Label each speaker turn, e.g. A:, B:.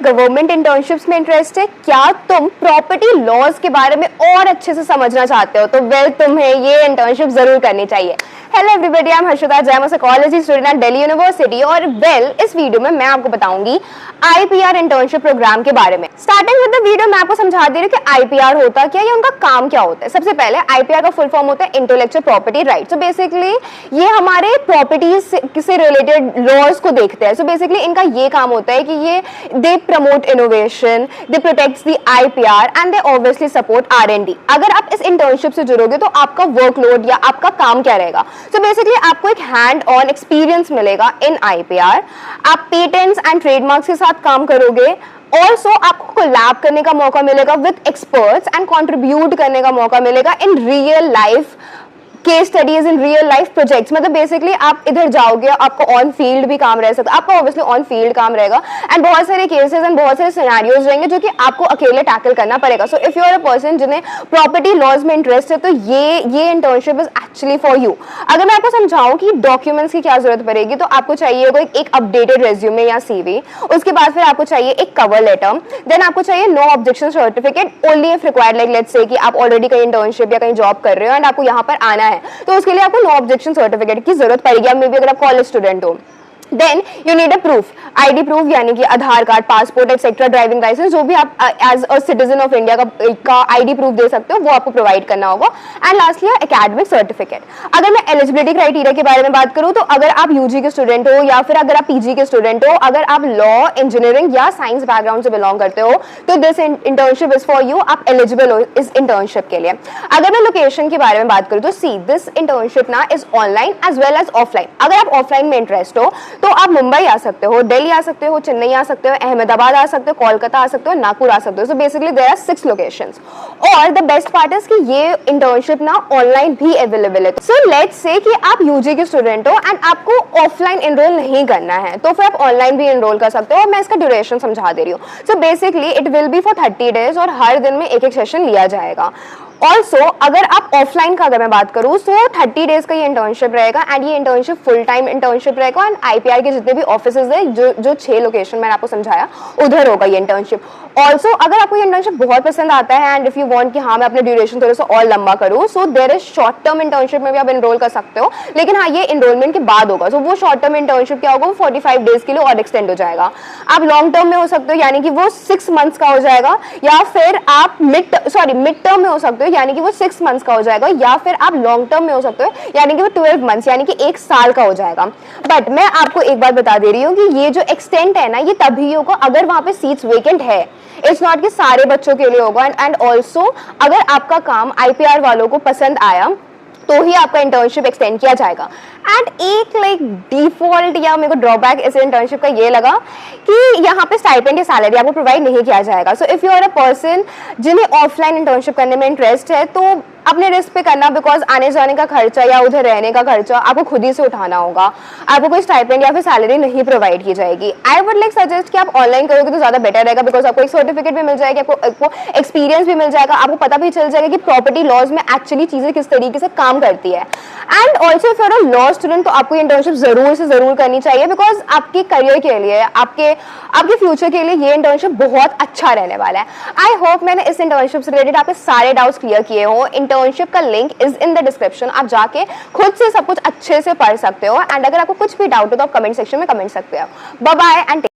A: Government internships में interest है? क्या तुम प्रॉपर्टी लॉज के बारे में और अच्छे से समझना चाहते हो? तो वेल, तुम्हें ये इंटर्नशिप जरूर करनी चाहिए। Hello everybody, I am Harshita jam, psychology student at Delhi university. और वेल, इस वीडियो में मैं आपको बताऊंगी आईपीआर इंटर्नशिप प्रोग्राम के बारे में। स्टार्टिंग विद द वीडियो मैं आपको समझा दे रही हूँ कि आईपीआर होता क्या है, उनका काम क्या होता है। सबसे पहले आईपीआर का फुल फॉर्म होता है intellectual property right. So basically ये हमारे प्रॉपर्टीज से रिलेटेड लॉज को देखते हैं। सो बेसिकली इनका ये काम होता है कि ये they promote innovation, they protects the IPR and they obviously support R&D. अगर आप इस इंटर्नशिप से जुड़ोगे तो आपका वर्कलोड या आपका काम क्या रहेगा? सो बेसिकली आपको एक हैंड ऑन एक्सपीरियंस मिलेगा इन आईपीआर। आप पेटेंट्स एंड ट्रेडमार्क्स के साथ काम करोगे। ऑल्सो आपको कोलैब करने का मौका मिलेगा विद एक्सपर्ट्स एंड कंट्रीब्यूट करने का मौका मिलेगा in real life case studies, in real life projects. मतलब बेसिकली आप इधर जाओगे, आपको ऑन फील्ड भी काम रह सकता है, आपका ऑब्वियसली ऑन फील्ड काम रहेगा एंड बहुत सारे केसेस एंड बहुत सारे सिनेरियोज रहेंगे जो कि आपको अकेले टैकल करना पड़ेगा। So if you are a person जिन्हें प्रॉपर्टी लॉज में इंटरेस्ट है तो ये internship is actually for you. अगर मैं आपको समझाऊं कि डॉक्यूमेंट्स की क्या जरूरत पड़ेगी, तो आपको चाहिए एक अपडेटेड रेज्यूमे या सीवी, उसके बाद फिर आपको चाहिए एक कवर लेटर, देन आपको चाहिए no objection certificate only if required. Like let's say कि आप ऑलरेडी कहीं इंटर्नशिप या कहीं जॉब कर रहे हो एंड आपको यहाँ पर आना है, तो उसके लिए आपको नो ऑब्जेक्शन सर्टिफिकेट की जरूरत पड़ेगी। मे बी अगर आप कॉलेज स्टूडेंट हो, then you need a proof, ID proof, यानी कि Aadhaar card, passport etcetera, driving licence, जो भी आप as a citizen of India का आईडी प्रूफ दे सकते हो वो आपको प्रोवाइड करना होगा। And lastly academic certificate. अगर मैं एलिजिबिलिटी क्राइटेरिया के बारे में बात करूं तो अगर आप यूजी के स्टूडेंट हो या फिर अगर आप पीजी के स्टूडेंट हो, अगर आप लॉ, इंजीनियरिंग या साइंस बैकग्राउंड से बिलोंग करते हो तो this internship is for you. आप एलिजिबल हो इस इंटर्नशिप के लिए। अगर मैं लोकेशन के बारे में बात करूं तो सी दिस इंटर्नशिप ना is online as well as offline. अगर आप ऑफलाइन में इंटरेस्ट हो तो आप मुंबई आ सकते हो, दिल्ली आ सकते हो, चेन्नई आ सकते हो, अहमदाबाद आ सकते हो, कोलकाता आ सकते हो, नागपुर आ सकते हो। So basically there are 6 locations. और द बेस्ट पार्ट इज कि ये इंटर्नशिप ना ऑनलाइन भी अवेलेबल है। सो लेट्स से कि आप यूजी के स्टूडेंट हो एंड आपको ऑफलाइन एनरोल नहीं करना है तो फिर आप ऑनलाइन भी एनरोल कर सकते हो। और मैं इसका ड्यूरेशन समझा दे रही हूँ। So basically it will be for 30 days और हर दिन में एक सेशन लिया जाएगा। ऑल्सो अगर आप ऑफलाइन का अगर मैं बात करूँ तो 30 डेज का ये इंटर्नशिप रहेगा एंड ये इंटर्नशिप फुल टाइम इंटर्नशिप रहेगा। एंड आईपीआर के जितने भी ऑफिसेज है, जो 6 लोकेशन मैंने आपको समझाया, उधर होगा ये इंटर्नशिप। ऑल्सो अगर आपको ये इंटर्नशिप बहुत पसंद आता है एंड इफ यू वांट कि हाँ मैं अपने ड्यूरेशन थोड़ा सा और लंबा करूँ, so there is short term internship में भी आप एनरोल कर सकते हो, लेकिन हाँ ये एनरोलमेंट के बाद होगा। सो वो शॉर्ट टर्म इंटर्नशिप क्या होगा, वो 45 डेज के लिए और एक्सटेंड हो जाएगा। आप लॉन्ग टर्म में हो सकते हो, यानी कि वो 6 मंथ्स का हो जाएगा, या फिर आप मिड टर्म में हो सकते हो, यानी कि वो 6 मंथ्स का हो जाएगा, या फिर आप लॉन्ग टर्म में हो सकते हो, यानी कि वो 12 मंथ्स यानी कि 1 साल का हो जाएगा। बट मैं आपको एक बात बता दे रही हूँ कि ये जो एक्सटेंड है ना, ये तभी होगा अगर वहां पे सीट्स वेकेंट है। इट्स नॉट कि सारे बच्चों के लिए होगा। एंड ऑल्सो अगर आपका काम आईपीआर वालों को पसंद आया तो ही आपका इंटर्नशिप एक्सटेंड किया जाएगा। एंड एक डिफॉल्ट या मेरे को ड्रॉबैक इस इंटर्नशिप का ये लगा कि यहाँ पे स्टाइपेंड या सैलरी आपको प्रोवाइड नहीं किया जाएगा। So if you are a person जिन्हें ऑफलाइन इंटर्नशिप करने में इंटरेस्ट है तो अपने रिस्क पे करना, बिकॉज आने जाने का खर्चा या उधर रहने का खर्चा आपको खुद ही से उठाना होगा। आपको कोई स्टाइपेंड या फिर सैलरी नहीं प्रोवाइड की जाएगी। आई वुड सजेस्ट कि आप ऑनलाइन करोगे तो ज्यादा बेटर रहेगा, बिकॉज आपको एक सर्टिफिकेट भी मिल जाएगा, आपको एक्सपीरियंस भी मिल जाएगा, आपको पता भी चल जाएगा कि प्रॉपर्टी लॉज में एक्चुअली चीजें किस तरीके से काम करती है। And also if you are a law student तो आपको इंटर्नशिप जरूर से जरूर करनी चाहिए, बिकॉज आपके करियर के लिए, आपके फ्यूचर के लिए ये इंटर्नशिप बहुत अच्छा रहने वाला है। आई होप मैंने इस इंटर्नशिप से रिलेटेड आपके सारे डाउट्स क्लियर किए हो। इंटर्नशिप का link is in the description, आप जाके खुद से सब कुछ अच्छे से पढ़ सकते हो। एंड अगर आपको कुछ भी डाउट हो तो आप कमेंट सेक्शन में कमेंट सकते हो। Bye bye and